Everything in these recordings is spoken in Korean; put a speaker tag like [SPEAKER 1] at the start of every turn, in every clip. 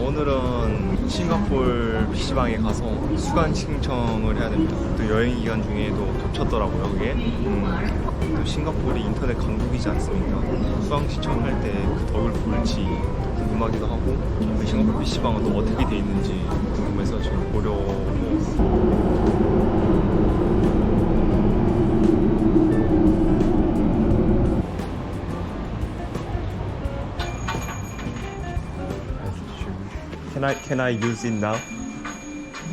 [SPEAKER 1] 오늘은 싱가포르 PC방에 가서 수강 신청을 해야 됩니다. 또 여행 기간 중에도 겹쳤더라고요, 그게. 또 싱가포르이 인터넷 강국이지 않습니까? 수강 신청할 때 그 덕을 볼지 궁금하기도 하고, 싱가포르 PC방은 또 어떻게 돼 있는지 궁금해서 지금 보려고. Can I use it now?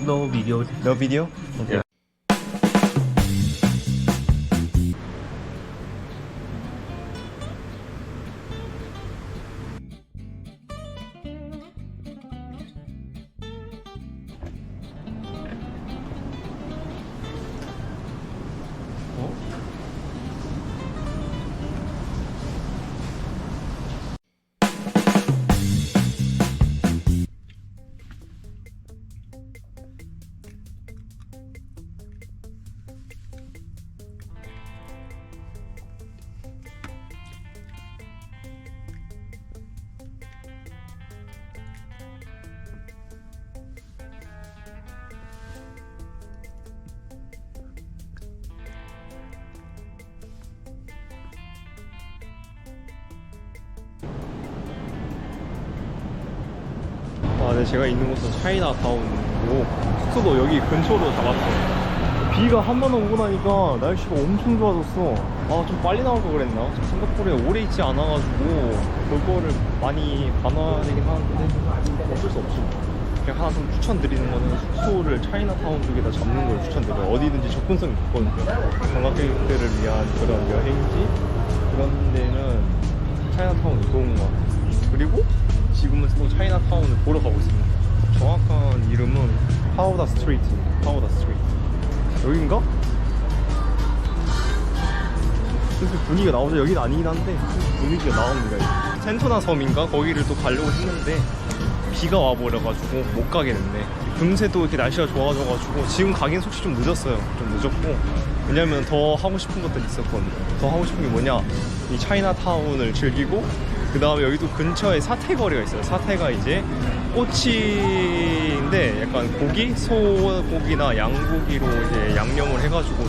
[SPEAKER 2] No video.
[SPEAKER 1] No video? Okay. 네, 제가 있는 곳은 차이나타운이고 숙소도 여기 근처로 잡았어요. 비가 한 번 오고 나니까 날씨가 엄청 좋아졌어. 좀 빨리 나올 걸 그랬나? 싱가포르에 오래 있지 않아가지고 그거를 많이 봐놔야 되긴 하는데 어쩔 수 없지. 그냥 하나 좀 추천드리는 거는 숙소를 차이나타운 쪽에다 잡는 걸 추천드려요. 어디든지 접근성이 좋거든요. 관광객들을 위한 그런 여행지 그런 데는 차이나타운이 좋은 것 같아요. 그리고 지금은 또 차이나타운을 보러 가고 있습니다. 정확한 이름은 파우다 스트리트. 파우다 스트리트. 여긴가? 슬슬 분위기가 나오죠. 여긴 아니긴 한데 분위기가 나옵니다. 센토나 섬인가? 거기를 또 가려고 했는데 비가 와버려가지고 못 가겠는데 금세 또 이렇게 날씨가 좋아져가지고 지금 가긴 솔직히 좀 늦었어요. 좀 늦었고 왜냐면 더 하고 싶은 것들이 있었거든요. 더 하고 싶은 게 뭐냐, 이 차이나타운을 즐기고 그 다음에 여기도 근처에 사태거리가 있어요. 사태가 이제 꼬치인데 약간 고기? 소고기나 양고기로 이제 양념을 해가지고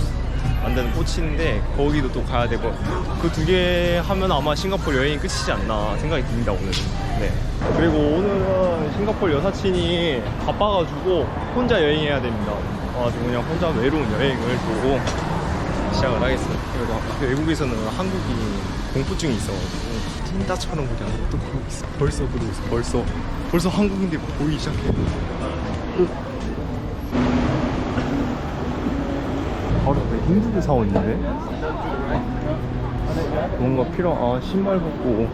[SPEAKER 1] 만드는 꼬치인데 거기도 또 가야 되고 그 두 개 하면 아마 싱가포르 여행이 끝이지 않나 생각이 듭니다, 오늘. 네. 그리고 오늘은 싱가포르 여사친이 바빠가지고 혼자 여행해야 됩니다. 지금 그냥 혼자 외로운 여행을 또 시작을 하겠습니다. 그래도 외국에서는 한국인 공포증이 있어가지고 틴다처럼 그냥 또 그러고 있어. 벌써 그러고 있어. 벌써 한국인들이 보이기 시작해. 바로 앞에 힌두교 사원인데 뭔가 신발 벗고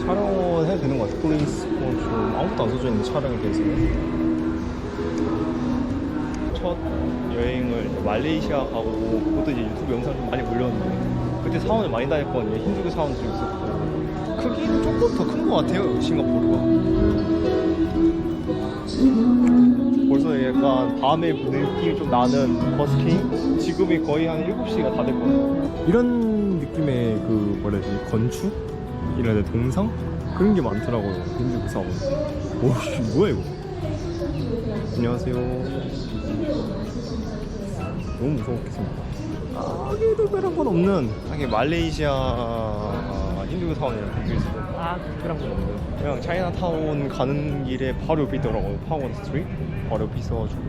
[SPEAKER 1] 촬영을 해도 되는 것 같아. 플레이스 좀 아무것도 안 써져 있는 촬영에 대해서는. 첫 여행을 말레이시아 가고 그것도 이제 유튜브 영상 좀 많이 올렸는데 그때 사원을 많이 다녔거든요. 힌두교 사원도 좀 있었고 크기는 조금 더 큰 것 같아요, 싱가포르가. 벌써 약간 밤의 느낌이 좀 나는 버스킹? 지금이 거의 한 7시가 다 됐거든요. 이런 느낌의 그 뭐라 해야 되지? 건축이라 해야 돼? 동상? 그런 게 많더라고요, 힌두교 사원. 오씨, 뭐야 이거. 안녕하세요. 너무 무서웠게 생겼다. 특별한 건 없는, 하긴 말레이시아 힌두교 사원이랑 비교해서 특별한 건 없는, 그냥 차이나타운 가는 길에 바로 옆에 있더라고요. 파원 스트리트 바로 옆에 있어가지고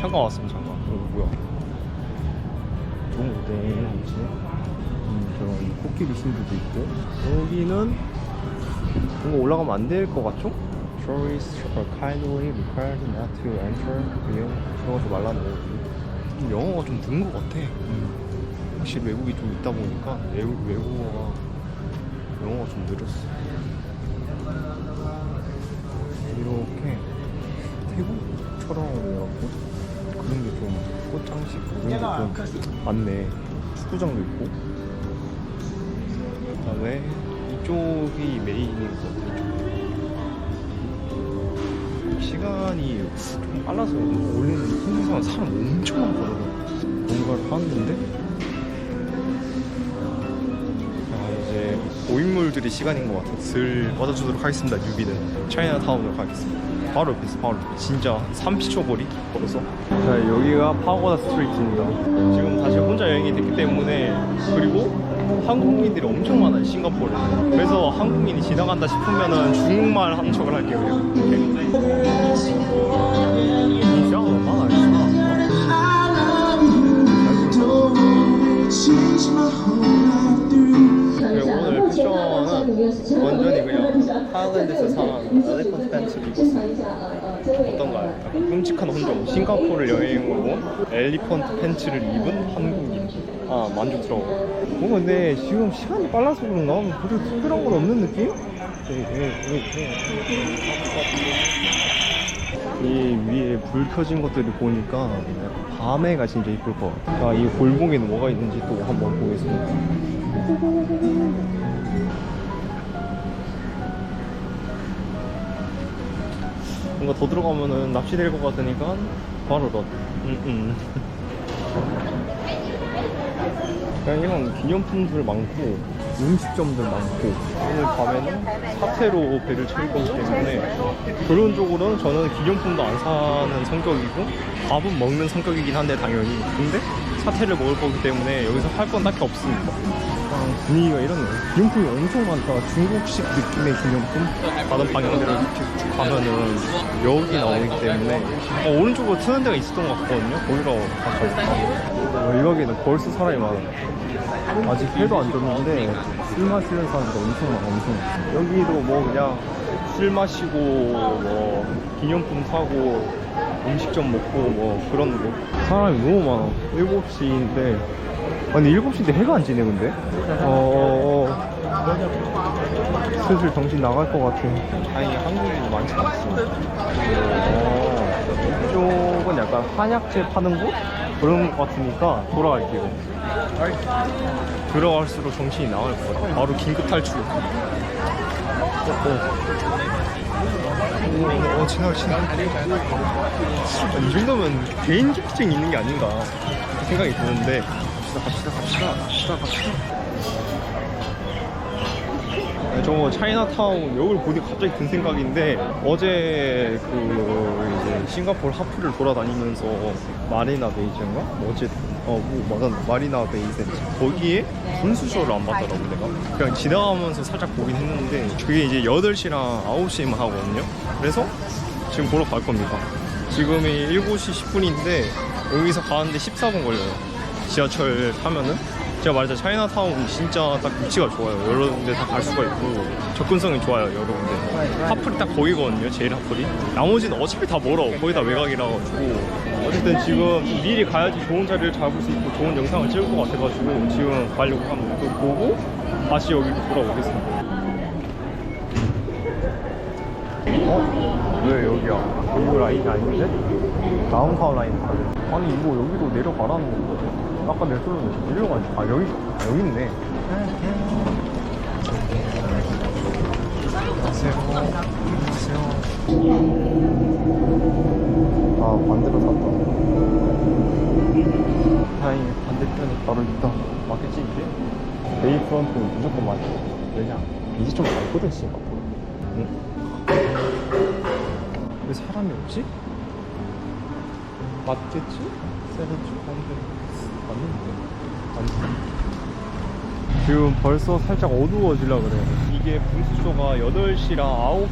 [SPEAKER 1] 잠깐 왔습니다. 잠깐. 뭐야, 좋은 곳에 뭐지? 저런 코끼리 신부도 있고, 여기는 뭔가 올라가면 안 될 것 같죠? Tourists are kindly required not to enter. 들어가지 말라는 거지. 좀 영어가 좀 는 것 같아. 확실히 외국이 좀 있다 보니까 외국어가 영어가 좀 느렸어. 이렇게 태국처럼 해갖고 그런 게 좀 꽃장식 그런 게 좀 많네. 축구장도 있고. 그다음에 이쪽이 메인인 것 같아. 시간이 좀 빨라서 원래는 홍콩에서 사람 엄청 많거든요. 뭔가를 하는데 이제 고인물들이 시간인 것 같아서 슬 받아주도록 하겠습니다. 뉴비는 차이나타운으로 가겠습니다. 바로 옆에서 바로 진짜 30초 거리 걸어서. 자, 여기가 파고다 스트리트입니다. 지금 사실 혼자 여행이 됐기 때문에, 그리고 한국인들이 엄청 많아요, 싱가포르에. 그래서 한국인이 지나간다 싶으면은 중국말 하는 척을 할게요. 이 짱 너무 많아. 오늘 패션은 완전히 그냥 하이랜드에서 산 엘리펀트 팬츠를 입었습니다. 어떤가요? 약간 끔찍한 혼종. 싱가포르 여행 오고 엘리펀트 팬츠를 입은 한국인. 만족스러워. 근데 지금 시간이 빨라서 그런가? 그렇게 특별한 건 없는 느낌? 이 위에 불 켜진 것들을 보니까 밤에가 진짜 이쁠 것 같아. 이 골목에는 뭐가 있는지 또 한번 보겠습니다. 뭔가 더 들어가면은 납치될 것 같으니까 바로 넛. 그냥 이런 기념품들 많고 음식점들 많고, 오늘 밤에는 사태로 배를 채울 거기 때문에 그런 쪽으로는 저는 기념품도 안 사는 성격이고 밥은 먹는 성격이긴 한데 당연히, 근데 사태를 먹을 거기 때문에 여기서 할 건 딱히 없습니다. 분위기가 이렇네요. 기념품이 엄청 많다. 중국식 느낌의 기념품. 다른 방향대로 쭉 가면은 여기 나오기 때문에 오른쪽으로 트는 데가 있었던 것 같거든요. 거기로 가서 여기는 벌써 사람이 많아요. 아직 해도 안 졌는데 술 마시는 사람도 엄청 많아. 엄청 많아. 여기도 뭐 그냥 술 마시고 뭐 기념품 사고 음식점 먹고 뭐 그런 거 사람이 너무 많아. 7시인데 아니 7시인데 해가 안 지네. 근데 슬슬 정신 나갈 것 같아. 다행히 한국인이 많지 않습니다. 이쪽은 약간 한약재 파는 곳? 그런 것 같으니까 돌아갈게요. 들어갈수록 정신이 나갈 것 같아. 바로 긴급 탈출. 지나가. 이 정도면 개인 기피증이 있는 게 아닌가 생각이 드는데, 갑시다. 저 차이나타운 여기를 보니 갑자기 든 생각인데, 어제 이제 싱가포르 하프를 돌아다니면서 마리나 베이즈인가? 맞아, 마리나 베이즈. 거기에 분수쇼를 안 봤더라고 내가. 그냥 지나가면서 살짝 보긴 했는데 그게 이제 8시랑 9시에만 하거든요. 그래서 지금 보러 갈 겁니다. 지금이 7시 10분인데 여기서 가는데 14분 걸려요. 지하철 타면은. 제가 말했잖아요, 차이나타운 진짜 딱 위치가 좋아요. 여러 군데 다 갈 수가 있고 접근성이 좋아요. 여러 군데 하플이 딱 거기거든요. 제일 하플이. 나머지는 어차피 다 멀어. 거의 다 외곽이라 가지고. 어쨌든 지금 미리 가야지 좋은 자리를 잡을 수 있고 좋은 영상을 찍을 것 같아가지고 지금 가려고 합니다. 그거 보고 다시 여기로 돌아오겠습니다. 왜 여기야? 여기 라인이 아닌데? 다운타운 라인 가야. 아니 이거 여기로 내려가라는 건데. 아까 내 소리는 일로 가지. 여기 있네. 안녕하세요. 반대로 샀다. 다행히 반대편이 바로 있다. 맞겠지 이게? 베이프런트는 무조건 맞아. 왜냐? 이제 좀 맑거든 싱가포르. 응? 왜 사람이 없지? 맞겠지? 세븐주 반대. 맞는데. 지금 벌써 살짝 어두워지려 그래. 이게 분수쇼가 8시랑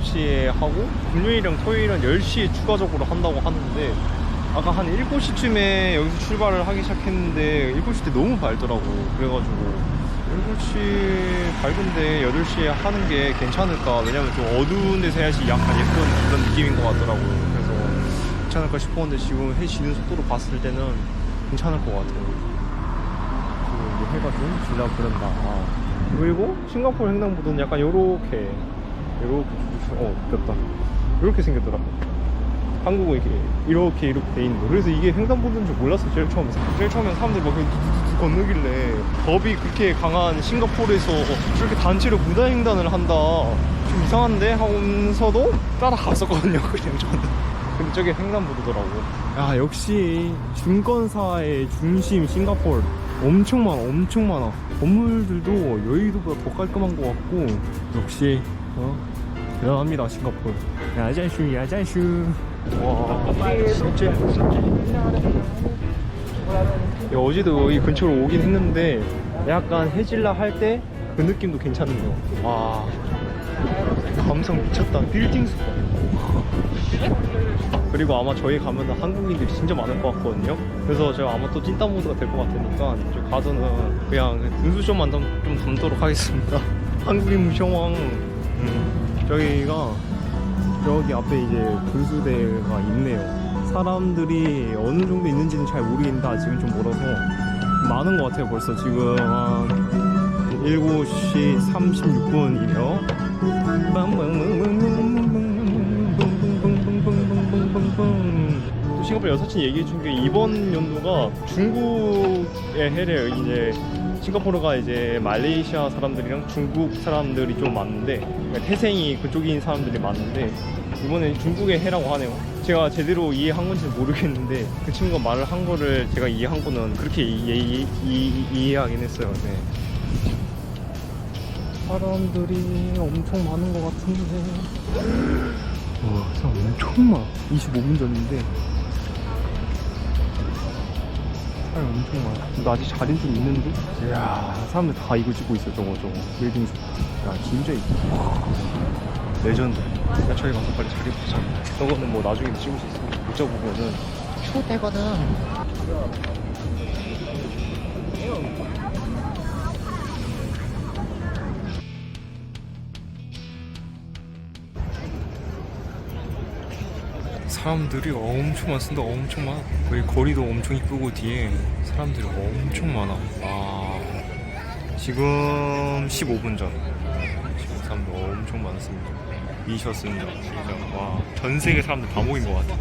[SPEAKER 1] 9시에 하고 금요일이랑 토요일은 10시에 추가적으로 한다고 하는데, 아까 한 7시쯤에 여기서 출발을 하기 시작했는데 7시 때 너무 밝더라고. 그래가지고 7시 밝은데 8시에 하는 게 괜찮을까. 왜냐면 좀 어두운 데서 해야지 약간 예쁜 그런 느낌인 것 같더라고요. 그래서 괜찮을까 싶었는데 지금 해 지는 속도로 봤을 때는 괜찮을 것 같아요. 지금 해가 좀 질라 그런다. 그리고 싱가포르 횡단보도는 약간 요렇게 됐다. 요렇게 생겼더라. 한국은 이렇게 돼 있는 거. 그래서 이게 횡단보도인 줄 몰랐어. 제일 처음에 사람들이 막 그냥 툭툭툭 건너길래, 법이 그렇게 강한 싱가포르에서 저렇게 단체로 무단횡단을 한다, 좀 이상한데 하면서도 따라갔었거든요. 그냥 저는. 근데 저게 횡단보도더라고. 야, 역시 증권사의 중심 싱가포르 엄청 많아, 엄청 많아. 건물들도 여의도보다 더 깔끔한 것 같고, 역시 대단합니다 싱가포르. 야자슈 야자슈. 와, 진짜. 어제도 여기 근처로 오긴 했는데 약간 해질라 할 때 그 느낌도 괜찮네요. 와, 감성 미쳤다. 빌딩 숲. 그리고 아마 저희 가면 한국인들이 진짜 많을 것 같거든요. 그래서 제가 아마 또 찐따 모드가 될 것 같으니까 저 가서는 그냥 분수쇼만 좀 담도록 하겠습니다. 한국인 무셔왕. 저기가 저기 앞에 이제 분수대가 있네요. 사람들이 어느 정도 있는지는 잘 모르겠는데 아직은 좀 멀어서 많은 것 같아요. 벌써 지금 한 7시 36분이네요. 또 싱가포르 여사친 얘기해 준 게 이번 연도가 중국의 해래요. 이제 싱가포르가 이제 말레이시아 사람들이랑 중국 사람들이 좀 많은데, 그러니까 태생이 그쪽인 사람들이 많은데 이번엔 중국의 해라고 하네요. 제가 제대로 이해한 건지는 모르겠는데 그 친구가 말을 한 거를 제가 이해한 거는 그렇게 이해하긴 했어요. 네. 사람들이 엄청 많은 것 같은데. 와, 사람 엄청 많아. 25분 전인데 사람 엄청 많아. 근데 아직 자리는 좀 있는데? 이야, 사람들 다 이거 찍고 있어. 저거 빌딩 숲. 야, 진짜 이쁘다. 레전드. 야, 저희 가서 빨리 자리 보자. 저거는 뭐 나중에도 찍을 수 있어. 못 잡으면은 추대거든. 사람들이 엄청 많습니다. 엄청 많아. 여기 거리도 엄청 이쁘고 뒤에 사람들이 엄청 많아. 와, 지금 15분 전. 지금 사람들 엄청 많습니다. 미쳤습니다. 진짜. 와, 전 세계 사람들 다 모인 것 같아.